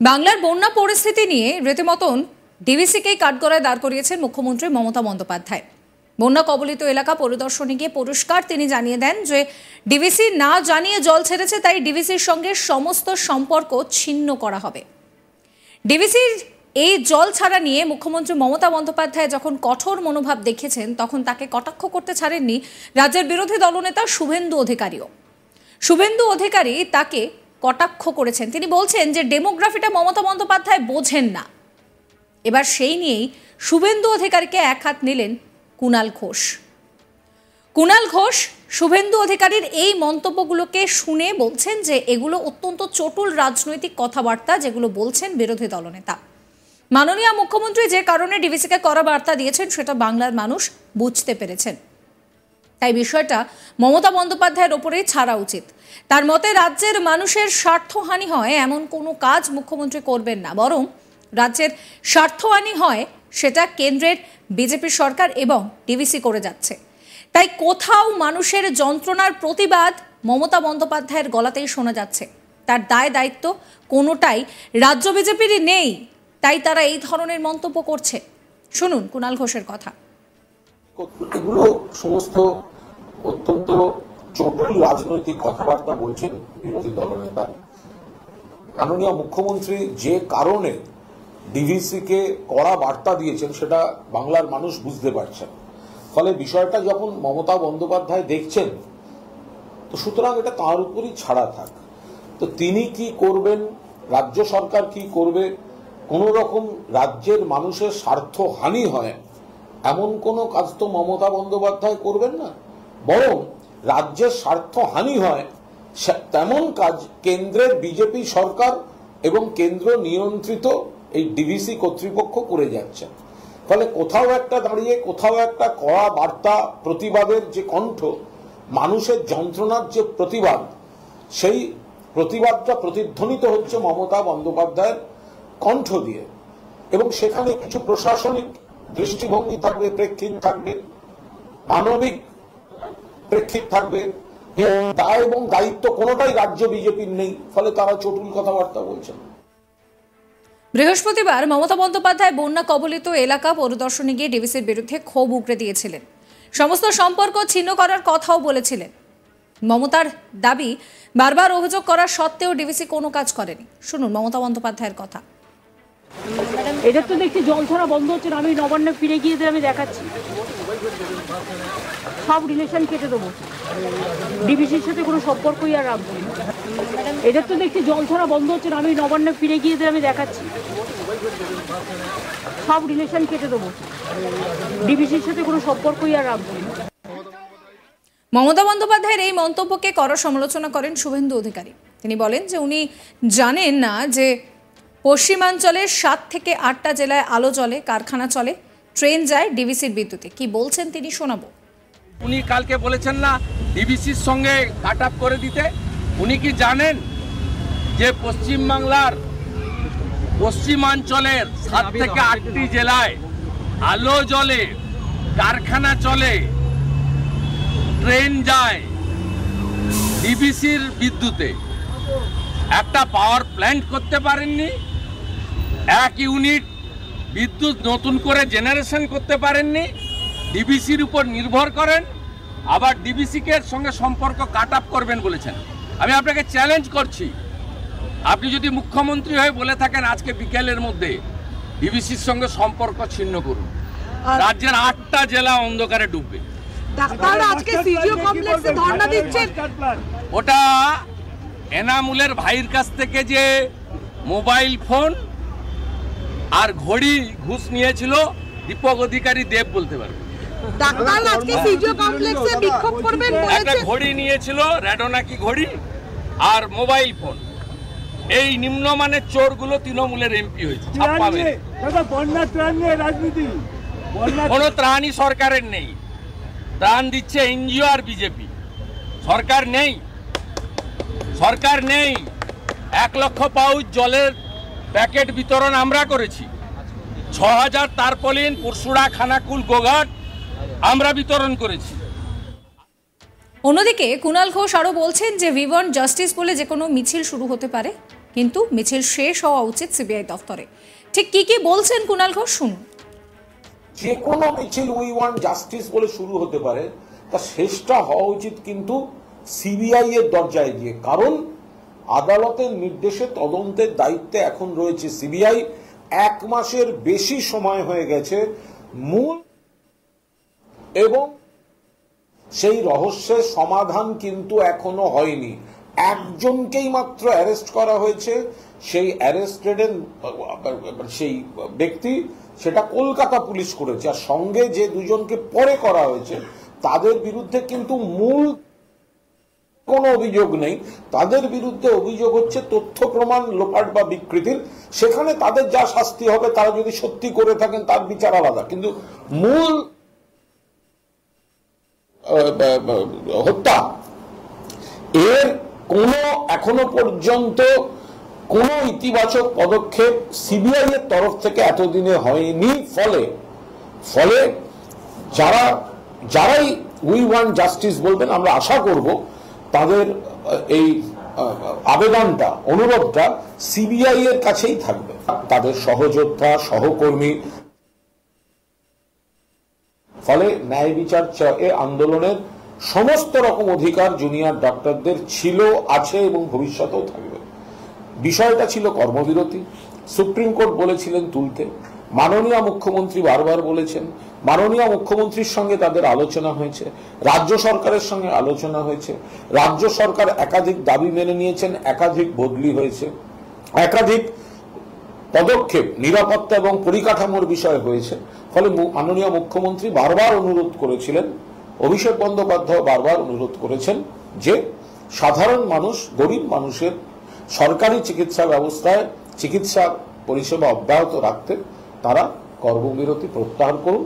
বাংলার বন্যা পরিস্থিতি নিয়ে রীতিমতন ডিভিসিকেই কাঠগড়ায় দাঁড় করিয়েছেন মুখ্যমন্ত্রী মমতা বন্দ্যোপাধ্যায়। বন্যা কবলিত এলাকা পরিদর্শনে গিয়ে পরিষ্কার তিনি জানিয়ে দেন যে ডিভিসি না জানিয়ে জল ছেড়েছে, তাই ডিভিসির সঙ্গে সমস্ত সম্পর্ক ছিন্ন করা হবে। ডিভিসির এই জল ছাড়া নিয়ে মুখ্যমন্ত্রী মমতা বন্দ্যোপাধ্যায় যখন কঠোর মনোভাব দেখেছেন, তখন তাকে কটাক্ষ করতে ছাড়েননি রাজ্যের বিরোধী দলনেতা শুভেন্দু অধিকারীও। শুভেন্দু অধিকারী তাকে কটাক্ষ করেছেন। তিনি বলছেন যে ডেমোগ্রাফিটা মমতা বন্দ্যোপাধ্যায় বোঝেন না। এবার সেই নিয়েই শুভেন্দু অধিকারীকে এক হাত নিলেন কুণাল ঘোষ। কুণাল ঘোষ শুভেন্দু অধিকারীর এই মন্তব্যগুলোকে শুনে বলছেন যে এগুলো অত্যন্ত চটুল রাজনৈতিক কথাবার্তা, যেগুলো বলছেন বিরোধী দলনেতা। মাননীয় মুখ্যমন্ত্রী যে কারণে ডিভিসিকে কড়া বার্তা দিয়েছেন সেটা বাংলার মানুষ বুঝতে পেরেছেন, তাই বিষয়টা মমতা বন্দ্যোপাধ্যায়ের ওপরেই ছাড়া উচিত। তার মতে রাজ্যের মানুষের স্বার্থহানি হয় এমন কোনো কাজ মুখ্যমন্ত্রী করবেন না, বরং রাজ্যের স্বার্থহানি হয় সেটা কেন্দ্রের বিজেপি সরকার এবং ডিভিসি করে যাচ্ছে। তাই কোথাও মানুষের যন্ত্রণার প্রতিবাদ মমতা বন্দ্যোপাধ্যায়ের গলাতেই শোনা যাচ্ছে। তার দায় দায়িত্ব কোনোটাই রাজ্য বিজেপিরই নেই, তাই তারা এই ধরনের মন্তব্য করছে। শুনুন কুণাল ঘোষের কথা। এগুলো সমস্ত অত্যন্ত জটিল রাজনৈতিক কথাবার্তা বলছেন বিরোধী দলনেতা। মাননীয় মুখ্যমন্ত্রী যে কারণে ডিভিসিকে কড়া বার্তা দিয়েছেন সেটা বাংলার মানুষ বুঝতে পারছেন। ফলে বিষয়টা যখন মমতা বন্দ্যোপাধ্যায় দেখছেন, তো সুতরাং এটা তার উপরই ছাড়া থাক। তো তিনি কি করবেন, রাজ্য সরকার কি করবে, কোন রকম রাজ্যের মানুষের স্বার্থ হানি হয় এমন কোনো কাজ তো মমতা বন্দ্যোপাধ্যায় করবেন না, বরং রাজ্যের স্বার্থ হানি হয় তেমন কাজ কেন্দ্রের বিজেপি সরকার এবং কেন্দ্র নিয়ন্ত্রিত এই ডিভিসি কর্তৃপক্ষ করে যাচ্ছে। ফলে কোথাও একটা দাঁড়িয়ে কোথাও একটা কড়া বার্তা, প্রতিবাদের যে কণ্ঠ, মানুষের যন্ত্রণার যে প্রতিবাদ, সেই প্রতিবাদটা প্রতিধ্বনিত হচ্ছে মমতা বন্দ্যোপাধ্যায়ের কণ্ঠ দিয়ে। এবং সেখানে কিছু প্রশাসনিক দৃষ্টিভঙ্গি থাকবে, প্রেক্ষিত থাকবে, মানবিক প্রেক্ষিত থাকবে। দায় এবং দায়িত্ব কোনোটাই রাজ্য বিজেপির নেই, ফলে তারা চটুল কথাবার্তা বলছেন। বৃহস্পতিবার মমতা বন্দ্যোপাধ্যায় বন্যা কবলিত এলাকা পরিদর্শনে গিয়ে ডিভিসির বিরুদ্ধে ক্ষোভ উগরে দিয়েছিলেন। সমস্ত সম্পর্ক ছিন্ন করার কথাও বলেছিলেন। মমতার দাবি, বারবার অভিযোগ করা সত্ত্বেও ডিভিসি কোনো কাজ করেনি। শুনুন মমতা বন্দ্যোপাধ্যায়ের কথা। এদের তো দেখছি জল ছড়া বন্ধ হচ্ছে না। আমি নবান্নে ফিরে গিয়ে আমি দেখাচ্ছি, সব রিলেশন কেটে দেবো, ডিভিসির সাথে কোনো সম্পর্কই আর রাখবো না। এদের তো দেখছি জল ছড়া বন্ধ হচ্ছে না। আমি নবান্নে ফিরে গিয়ে আমি দেখাচ্ছি, সব রিলেশন কেটে দেবো, ডিভিসির সাথে কোনো সম্পর্কই আর রাখবো না। মমতা বন্দ্যোপাধ্যায়ের এই মন্তব্যকে কড়া সমালোচনা করেন শুভেন্দু অধিকারী। তিনি বলেন যে উনি জানেন না যে পশ্চিমাঞ্চলের 7 থেকে 8টা জেলায় আলো জ্বলে, কারখানা চলে, ট্রেন যায় ডিভিসির বিদ্যুতে। কি বলছেন তিনি শোনাবো। উনি কালকে বলেছেন না ডিভিসির সঙ্গে কাট আপ করে দিতে। উনি কি জানেন যে পশ্চিমবাংলার পশ্চিমাঞ্চলের 7 থেকে 8টি জেলায় আলো জ্বলে, কারখানা চলে, ট্রেন যায় ডিভিসির বিদ্যুতে? একটা পাওয়ার প্ল্যান্ট করতে পারেননি, 1 ইউনিট বিদ্যুৎ নতুন করে জেনারেশন করতে পারেননি, ডিভিসির উপর নির্ভর করেন, আবার ডিভিসিকে সঙ্গে সম্পর্ক কাট আপ করবেন বলেছেন। আমি আপনাকে চ্যালেঞ্জ করছি, আপনি যদি মুখ্যমন্ত্রী হয়ে বলে থাকেন আজকে বিকেলের মধ্যে ডিভিসির সঙ্গে সম্পর্ক ছিন্ন করুন, রাজ্যের 8টা জেলা অন্ধকারে ডুববে। ওটা এনামুলের ভাইয়ের কাছ থেকে যে মোবাইল ফোন আর ঘড়ি ঘুষ নিয়েছিল দীপক অধিকারী দেব বলতে পারবে। একটা ঘড়ি নিয়েছিল, রেডোনাকি ঘড়ি আর মোবাইল ফোন। এই নিম্নমানের চোরগুলো তৃণমূলের এমপি হয়েছে। কোনো ত্রাণই সরকারের নেই, ত্রাণ দিচ্ছে এনজিও আর বিজেপি। সরকার নেই, সরকার নেই। 1 লক্ষ পাউচ জলের প্যাকেট বিতরণ আমরা করেছি, 6000 তারপলিন পুরসুড়া, খানাকুল, গোঘাট আমরা বিতরণ করেছি। অন্যদিকে কুণাল ঘোষ আরও বলছেন যে উই ওয়ান্ট জাস্টিস বলে যে কোনো মিছিল শুরু হতে পারে, কিন্তু মিছিল শেষ হওয়া উচিত সিবিআই দফতরে। ঠিক কি বলছেন কুণাল ঘোষ, শুনুন। যে কোনো মিছিল উই ওয়ান্ট জাস্টিস বলে শুরু হতে পারে, তা শেষটা হওয়া উচিত কিন্তু সিবিআই এর দরজায় গিয়ে, কারণ আদালতের নির্দেশে তদন্তের দায়িত্বে এখন রয়েছে সিবিআই। 1 মাসের বেশি সময় হয়ে গেছে মূল এবং সেই রহস্যের সমাধান কিন্তু এখনো হয়নি। একজনকেই মাত্র অ্যারেস্ট করা হয়েছে, সেই অ্যারেস্টেড সেই ব্যক্তি সেটা কলকাতা পুলিশ করেছে, আর সঙ্গে যে দুজনকে পরে করা হয়েছে তাদের বিরুদ্ধে কিন্তু মূল কোনো অভিযোগ নেই। তাদের বিরুদ্ধে অভিযোগ হচ্ছে তথ্য প্রমাণ লোপাট বা বিকৃতির। সেখানে তাদের যা শাস্তি হবে, তারা যদি সত্যি করে থাকেন তার বিচার আলাদা, কিন্তু মূল হত্যা এর কোনো এখনো পর্যন্ত কোনো ইতিবাচক পদক্ষেপ সিবিআই এর তরফ থেকে এতদিনে হয়নি। ফলে যারাই উই ওয়ান্ট জাস্টিস বলবেন, আমরা আশা করব তাদের এই আবেদনটা, অনুরোধটা সিবিআই এর কাছেই থাকবে। তাদের সহযোদ্ধা, সহকর্মী, ফলে ন্যায় বিচার আন্দোলনের সমস্ত রকম অধিকার জুনিয়র ডক্টরদের ছিল, আছে এবং ভবিষ্যতেও থাকবে। বিষয়টা ছিল কর্মবিরতি, সুপ্রিম কোর্ট বলেছিলেন তুলতে, মাননীয় মুখ্যমন্ত্রী বারবার বলেছেন, মাননীয় মুখ্যমন্ত্রীর সঙ্গে তাদের আলোচনা হয়েছে, রাজ্য সরকারের সঙ্গে আলোচনা হয়েছে, রাজ্য সরকার একাধিক দাবি মেনে নিয়েছেন, একাধিক বদলি হয়েছে, একাধিক পদক্ষেপ নিরাপত্তা এবং পরিকাঠামোর বিষয় হয়েছে। ফলে মাননীয় মুখ্যমন্ত্রী বারবার অনুরোধ করেছিলেন, অভিষেক বন্দ্যোপাধ্যায় বারবার অনুরোধ করেছেন যে সাধারণ মানুষ, গরিব মানুষের সরকারি চিকিৎসা ব্যবস্থায় চিকিৎসা পরিষেবা অব্যাহত রাখতে তারা কর্মবিরতি প্রত্যাহার করুন।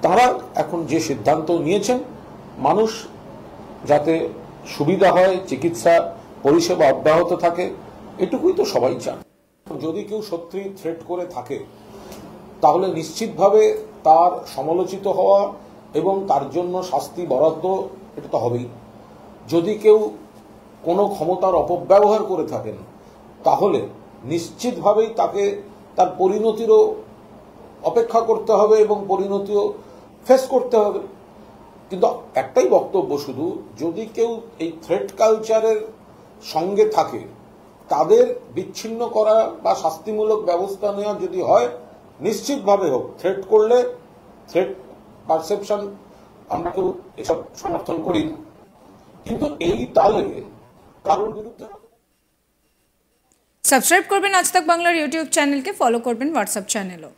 তারা এখন যে সিদ্ধান্ত নিয়েছেন, মানুষ যাতে সুবিধা হয়, চিকিৎসা পরিষেবা অব্যাহত থাকে, এটুকুই তো সবাই চান। যদি কেউ সত্যি থ্রেট করে থাকে তাহলে নিশ্চিতভাবে তার সমালোচিত হওয়া এবং তার জন্য শাস্তি বরাদ্দ, এটা তো হবেই। যদি কেউ কোনো ক্ষমতার অপব্যবহার করে থাকেন তাহলে নিশ্চিতভাবেই তাকে তার পরিণতিরও অপেক্ষা করতে হবে এবং পরিণতিও ফেস করতে হবে। কিন্তু একটাই বক্তব্য শুধু, যদি কেউ এই থ্রেট কালচারের সঙ্গে থাকে, তাদের বিচ্ছিন্ন করা বা শাস্তিমূলক ব্যবস্থা নেওয়া যদি হয়, নিশ্চিতভাবে হোক। থ্রেট করলে, থ্রেট পারসেপশন আমরা কেউ এসব সমর্থন করি না, কিন্তু এই তালে কারোর বিরুদ্ধে। সাবস্ক্রাইব করবেন আজ তাক বাংলার ইউটিউব চ্যানেলকে, ফলো করবেন হোয়াটসঅ্যাপ চ্যানেলও।